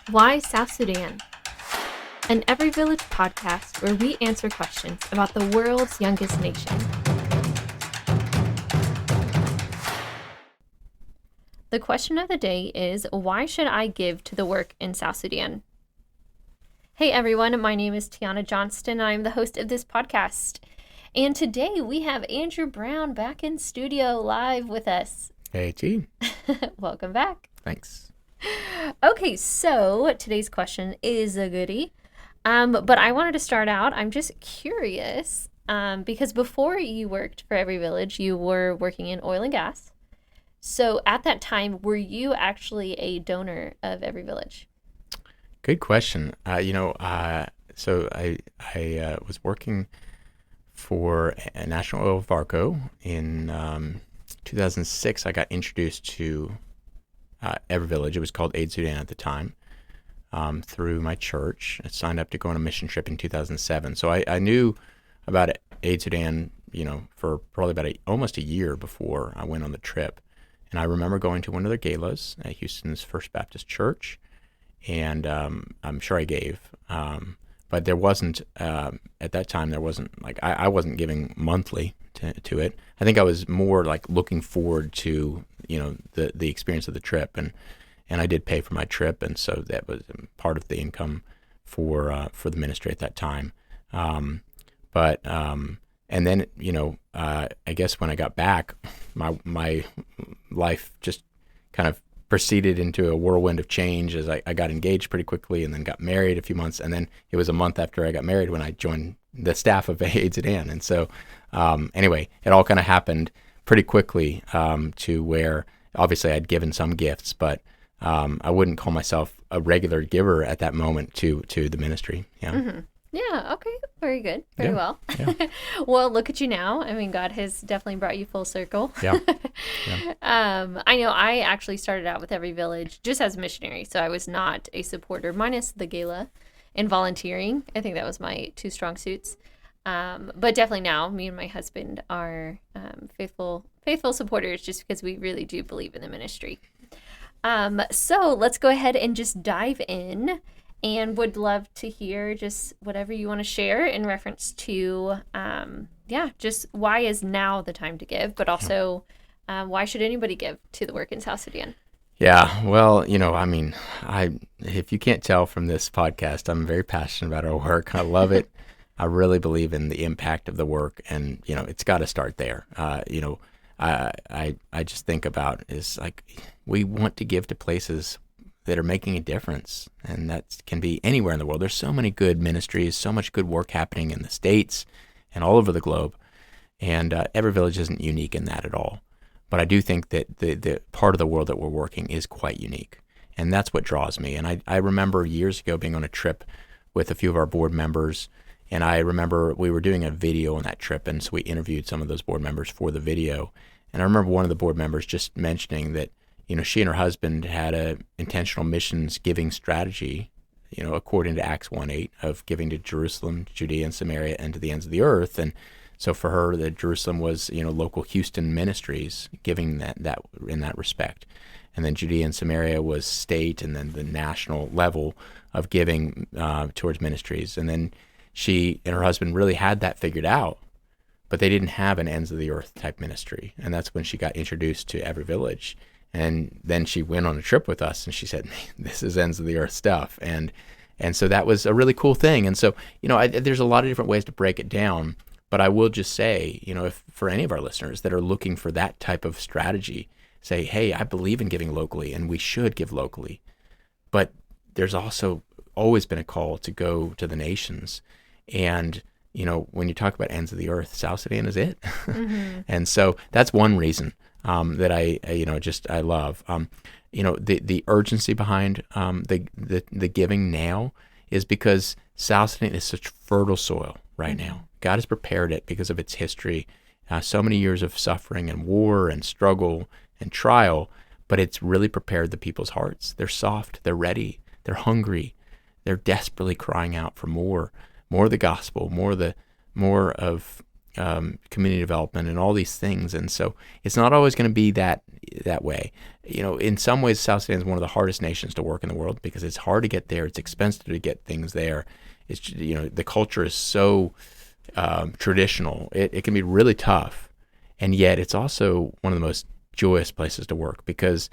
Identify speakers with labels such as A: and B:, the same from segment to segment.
A: Why South Sudan? An Every Village podcast where we answer questions about the world's youngest nation. The question of the day is, why should I give to the work in South Sudan? Hey everyone, my name is Tiana Johnston. I'm the host of this podcast. And today we have Andrew Brown back in studio live with us.
B: Hey, T.
A: Welcome back.
B: Thanks.
A: Okay, so today's question is a goodie. But I wanted to start out, I'm just curious, because before you worked for Every Village, you were working in oil and gas. So at that time, were you actually a donor of Every Village?
B: Good question. So I was working for a National Oil Varco in 2006. I got introduced to Every Village. It was called E22 at the time, through my church. I signed up to go on a mission trip in 2007. So I knew about E22, for probably about almost a year before I went on the trip. And I remember going to one of their galas at Houston's First Baptist Church, and I'm sure I gave. But there wasn't, at that time, I wasn't giving monthly to it. I think I was more like looking forward to, the experience of the trip. And I did pay for my trip, and so that was part of the income for the ministry at that time. And then, I guess when I got back, my life just kind of proceeded into a whirlwind of change as I got engaged pretty quickly and then got married a few months. And then it was a month after I got married when I joined the staff of E22. And so anyway, it all kind of happened pretty quickly to where obviously I'd given some gifts, but I wouldn't call myself a regular giver at that moment to the ministry. Yeah.
A: Mm-hmm. Yeah, okay. Very good. Very well.
B: Yeah.
A: Well, look at you now. I mean, God has definitely brought you full circle.
B: Yeah.
A: I know I actually started out with Every Village just as a missionary, so I was not a supporter, minus the gala and volunteering. I think that was my two strong suits. But definitely now, me and my husband are faithful supporters just because we really do believe in the ministry. So let's go ahead and just dive in. And would love to hear just whatever you want to share in reference to, just why is now the time to give, but also why should anybody give to the work in South Sudan?
B: Yeah, well, if you can't tell from this podcast, I'm very passionate about our work. I love it. I really believe in the impact of the work, and it's got to start there. I just think about is like we want to give to places that are making a difference, and that can be anywhere in the world. There's so many good ministries, so much good work happening in the States and all over the globe, and Every Village isn't unique in that at all. But I do think that the part of the world that we're working is quite unique, and that's what draws me. And I remember years ago being on a trip with a few of our board members, and I remember we were doing a video on that trip, and so we interviewed some of those board members for the video. And I remember one of the board members just mentioning that she and her husband had a intentional missions giving strategy, according to Acts 1:8, of giving to Jerusalem, Judea, and Samaria, and to the ends of the earth. And so for her, the Jerusalem was, local Houston ministries giving that in that respect. And then Judea and Samaria was state, and then the national level of giving towards ministries. And then she and her husband really had that figured out, but they didn't have an ends of the earth type ministry. And that's when she got introduced to Every Village. And then she went on a trip with us, and she said, "This is ends of the earth stuff." And so that was a really cool thing. And so, there's a lot of different ways to break it down. But I will just say, if for any of our listeners that are looking for that type of strategy, say, hey, I believe in giving locally, and we should give locally. But there's also always been a call to go to the nations. And when you talk about ends of the earth, South Sudan is it. Mm-hmm. And so that's one reason that I love. The urgency behind the giving now is because South Sudan is such fertile soil right now. God has prepared it because of its history, so many years of suffering and war and struggle and trial, but it's really prepared the people's hearts. They're soft, they're ready, they're hungry, they're desperately crying out for more of the gospel, more of community development and all these things. And so it's not always going to be that way. In some ways, South Sudan is one of the hardest nations to work in the world because it's hard to get there. It's expensive to get things there. It's, the culture is so traditional. It can be really tough. And yet it's also one of the most joyous places to work because,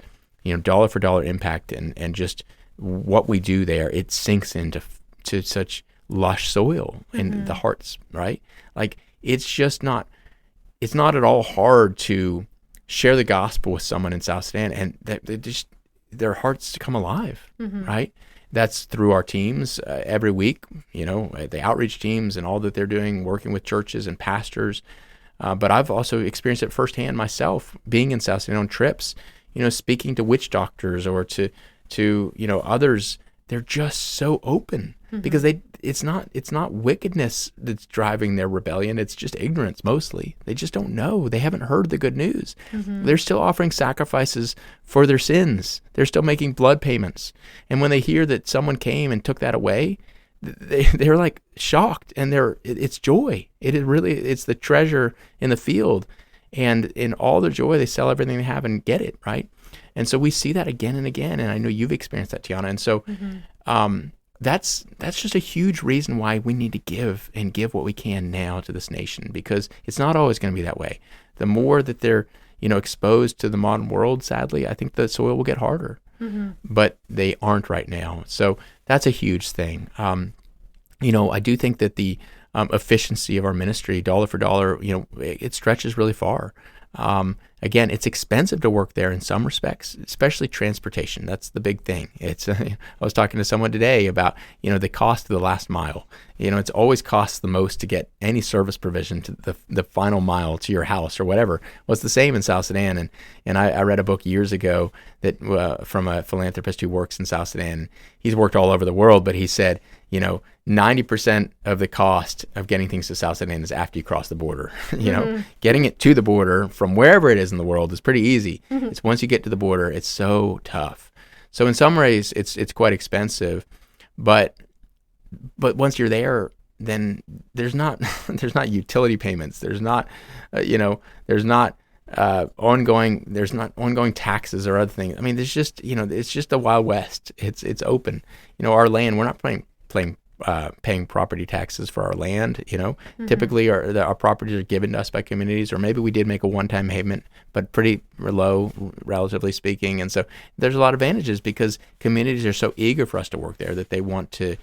B: dollar for dollar impact and just what we do there, it sinks into such lush soil in the hearts, right? Like it's not at all hard to share the gospel with someone in South Sudan and their hearts come alive, right? That's through our teams every week, the outreach teams and all that they're doing, working with churches and pastors. But I've also experienced it firsthand myself, being in South Sudan on trips, speaking to witch doctors or to others. They're just so open because it's not wickedness that's driving their rebellion. It's just ignorance mostly. They just don't know. They haven't heard the good news. They're still offering sacrifices for their sins. They're still making blood payments. And when they hear that someone came and took that away, they're like shocked, and it's joy. It's the treasure in the field, and in all their joy, they sell everything they have and get it, right? And so we see that again and again, and I know you've experienced that, Tiana. And so that's just a huge reason why we need to give what we can now to this nation, because it's not always going to be that way. The more that they're exposed to the modern world, sadly, I think the soil will get harder. But they aren't right now. So that's a huge thing. I do think that the efficiency of our ministry, dollar for dollar, it stretches really far. Again, it's expensive to work there in some respects, especially transportation. That's the big thing. I was talking to someone today about, the cost of the last mile. It's always costs the most to get any service provision to the final mile to your house or whatever. Well, it's the same in South Sudan. And I read a book years ago that from a philanthropist who works in South Sudan. He's worked all over the world, but he said, 90% of the cost of getting things to South Sudan is after you cross the border. Getting it to the border from wherever it is in the world is pretty easy. It's once you get to the border, it's so tough. So in some ways, it's quite expensive, but once you're there, then there's not utility payments. There's not ongoing taxes or other things. I mean, there's just it's just the Wild West. It's open. Our land, we're not paying property taxes for our land. Typically our properties are given to us by communities, or maybe we did make a one-time payment, but pretty low, relatively speaking. And so there's a lot of advantages because communities are so eager for us to work there that they want to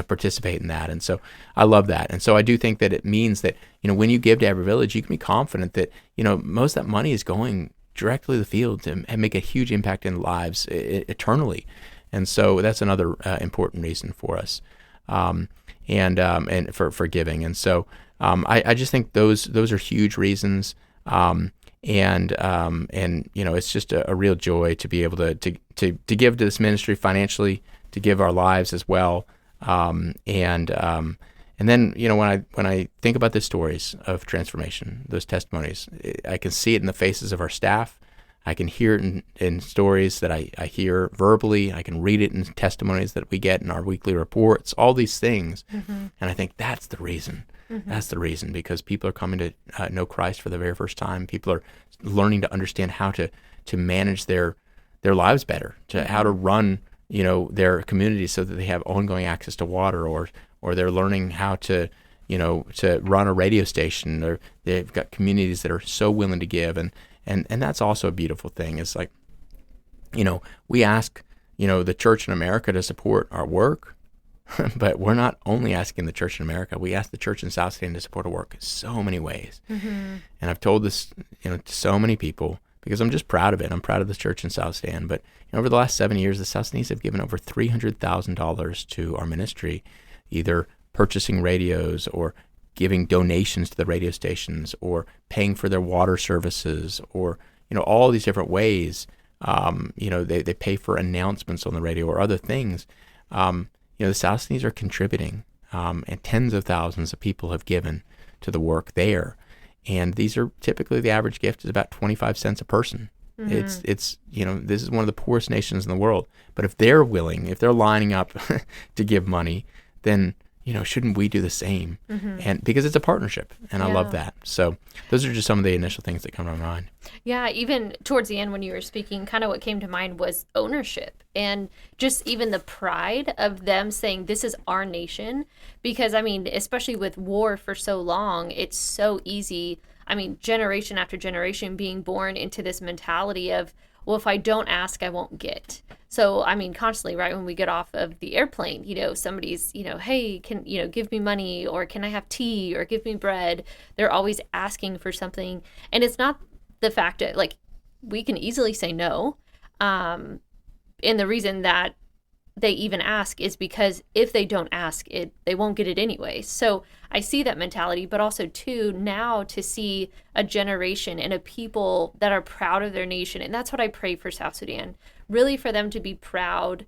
B: participate in that. And so I love that. And so I do think that it means that when you give to Every Village, you can be confident that most of that money is going directly to the field and make a huge impact in lives eternally. And so that's another important reason for us. And for giving. And so I just think those are huge reasons. And it's just a real joy to be able to give to this ministry financially, to give our lives as well. And then when I think about the stories of transformation, those testimonies, I can see it in the faces of our staff. I can hear it in stories that I hear verbally. I can read it in testimonies that we get in our weekly reports, all these things. And I think that's the reason. That's the reason, because people are coming to know Christ for the very first time. People are learning to understand how to manage their lives better, to how to run their communities so that they have ongoing access to water, or they're learning how to run a radio station, or they've got communities that are so willing to give. And that's also a beautiful thing. It's like, we ask, the church in America to support our work, but we're not only asking the church in America. We ask the church in South Sudan to support our work in so many ways. And I've told this, to so many people because I'm just proud of it. I'm proud of the church in South Sudan. But over the last 7 years, the South Sudanese have given over $300,000 to our ministry, either purchasing radios or giving donations to the radio stations, or paying for their water services, or all these different ways. They pay for announcements on the radio or other things. The South Sudanese are contributing, and tens of thousands of people have given to the work there. And these are typically, the average gift is about 25 cents a person. It's this is one of the poorest nations in the world. But if they're willing, if they're lining up to give money, then shouldn't we do the same? And because it's a partnership, and I love that. So those are just some of the initial things that come to my mind.
A: Yeah, even towards the end when you were speaking, kind of what came to mind was ownership, and just even the pride of them saying, this is our nation. Because, I mean, especially with war for so long, it's so easy, I mean, generation after generation being born into this mentality of, well, if I don't ask, I won't get. So, I mean, constantly, right, when we get off of the airplane, somebody's, hey, can, give me money, or can I have tea, or give me bread? They're always asking for something. And it's not the fact that, like, we can easily say no. And the reason that they even ask is because if they don't ask it, they won't get it anyway. So I see that mentality, but also too, now to see a generation and a people that are proud of their nation. And that's what I pray for South Sudan, really, for them to be proud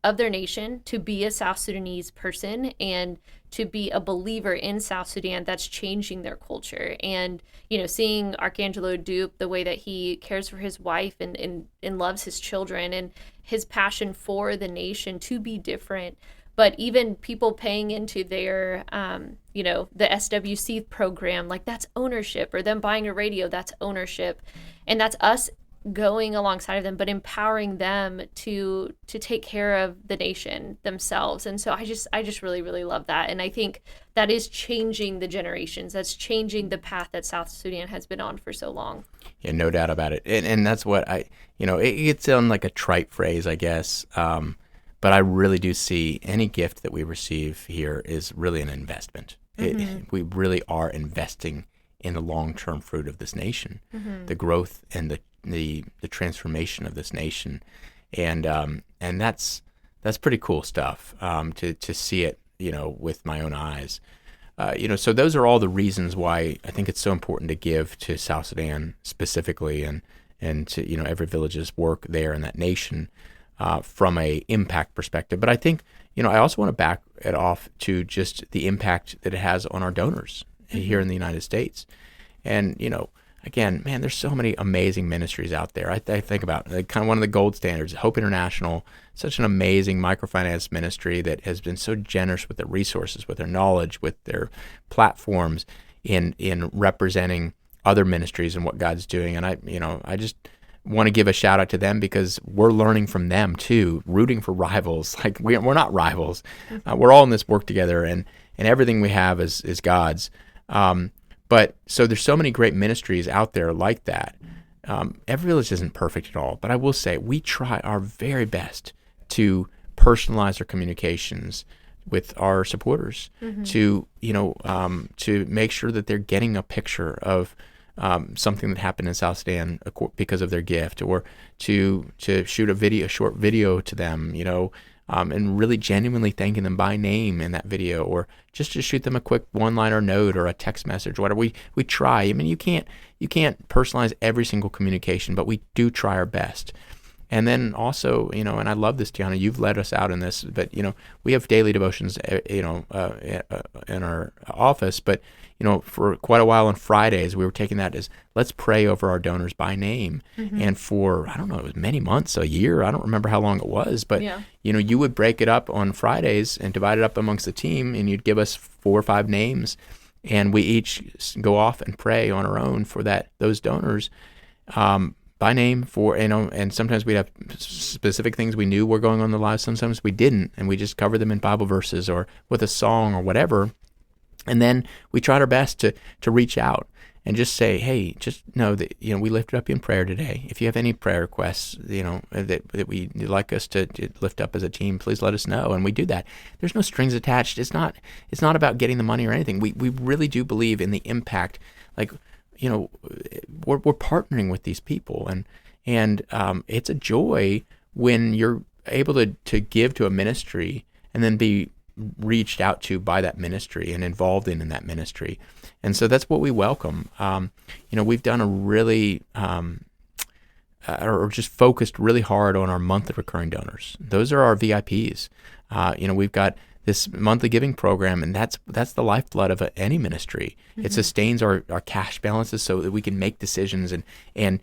A: of their nation, to be a South Sudanese person, and to be a believer in South Sudan that's changing their culture. And, seeing Arcangelo Dupe, the way that he cares for his wife and loves his children, and his passion for the nation to be different. But even people paying into their, the SWC program, like, that's ownership. Or them buying a radio, that's ownership. And that's us going alongside of them, but empowering them to take care of the nation themselves. And so I just really, really love that. And I think that is changing the generations. That's changing the path that South Sudan has been on for so long.
B: Yeah, no doubt about it. And that's what it gets on like a trite phrase, I guess. But I really do see any gift that we receive here is really an investment. We really are investing in the long-term fruit of this nation, the growth and the transformation of this nation, and that's pretty cool stuff to see it, with my own eyes. So those are all the reasons why I think it's so important to give to South Sudan specifically, and to every village's work there in that nation from a impact perspective. But I think I also want to back it off to just the impact that it has on our donors here in the United States, and again, man, there's so many amazing ministries out there. I think about kind of one of the gold standards, Hope International, such an amazing microfinance ministry that has been so generous with their resources, with their knowledge, with their platforms in representing other ministries and what God's doing. And I just want to give a shout out to them because we're learning from them too, rooting for rivals. Like we're not rivals. We're all in this work together, and everything we have is God's. But so there's so many great ministries out there like that. Every village isn't perfect at all, but I will say we try our very best to personalize our communications with our supporters, to make sure that they're getting a picture of something that happened in South Sudan because of their gift, or to shoot a short video to them, and really genuinely thanking them by name in that video, or just to shoot them a quick one-liner note or a text message, whatever. We try. I mean, you can't personalize every single communication, but we do try our best. And then also, and I love this, Tiana, you've led us out in this, but, we have daily devotions, in our office, but, for quite a while on Fridays, we were taking that as, let's pray over our donors by name. And for, I don't know, it was many months, a year, I don't remember how long it was, but, you would break it up on Fridays and divide it up amongst the team, and you'd give us 4 or 5 names, and we each go off and pray on our own for those donors, by name, for, and sometimes we'd have specific things we knew were going on in the lives. Sometimes we didn't, and we just covered them in Bible verses or with a song or whatever. And then we tried our best to reach out and just say, hey, just know that, we lifted up you in prayer today. If you have any prayer requests, that you'd like us to lift up as a team, please let us know. And we do that. There's no strings attached. It's not about getting the money or anything. We really do believe in the impact. Like, we're partnering with these people, and it's a joy when you're able to give to a ministry and then be reached out to by that ministry and involved in that ministry. And so that's what we welcome. We've done a really or just focused really hard on our monthly recurring donors. Those are our VIPs. We've got this monthly giving program, and that's the lifeblood of any ministry. It sustains our cash balances so that we can make decisions and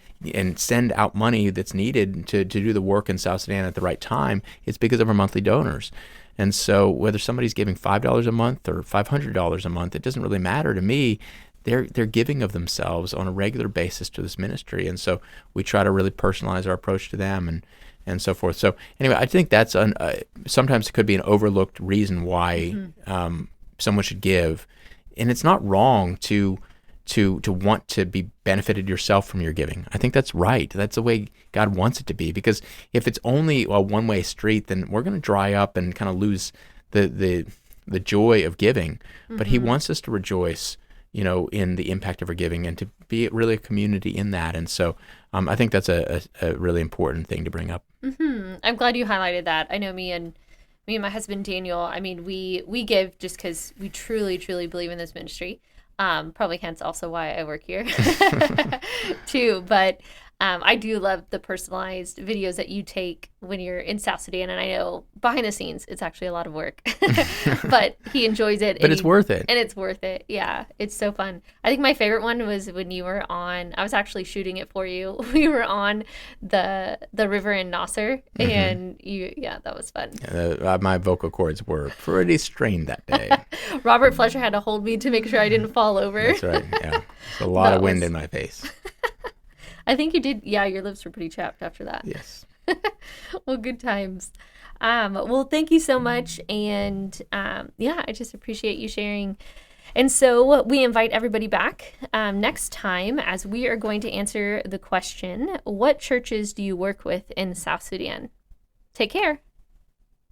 B: send out money that's needed to do the work in South Sudan at the right time. It's because of our monthly donors. And so whether somebody's giving $5 a month or $500 a month, it doesn't really matter to me. They're giving of themselves on a regular basis to this ministry. And so we try to really personalize our approach to them and so forth. So anyway, I think that's sometimes it could be an overlooked reason why someone should give. And it's not wrong to want to be benefited yourself from your giving. I think that's right. That's the way God wants it to be. Because if it's only a one-way street, then we're going to dry up and kind of lose the joy of giving. But He wants us to rejoice, in the impact of our giving and to be really a community in that. And so I think that's a really important thing to bring up.
A: I'm glad you highlighted that. I know me and my husband Daniel, I mean, we give just because we truly, truly believe in this ministry. Probably hence also why I work here too. But I do love the personalized videos that you take when you're in South Sudan. And I know behind the scenes, it's actually a lot of work, but he enjoys it.
B: But it's worth it.
A: And it's worth it. Yeah. It's so fun. I think my favorite one was when you were on, I was actually shooting it for you. We were on the river in Nasser and that was fun.
B: My vocal cords were pretty strained that day.
A: Robert Fletcher had to hold me to make sure I didn't fall over.
B: That's right. Yeah. There's a lot of wind in my face.
A: I think you did. Yeah, your lips were pretty chapped after that.
B: Yes.
A: Well, good times. Well, thank you so much. And I just appreciate you sharing. And so we invite everybody back next time as we are going to answer the question, what churches do you work with in South Sudan? Take care.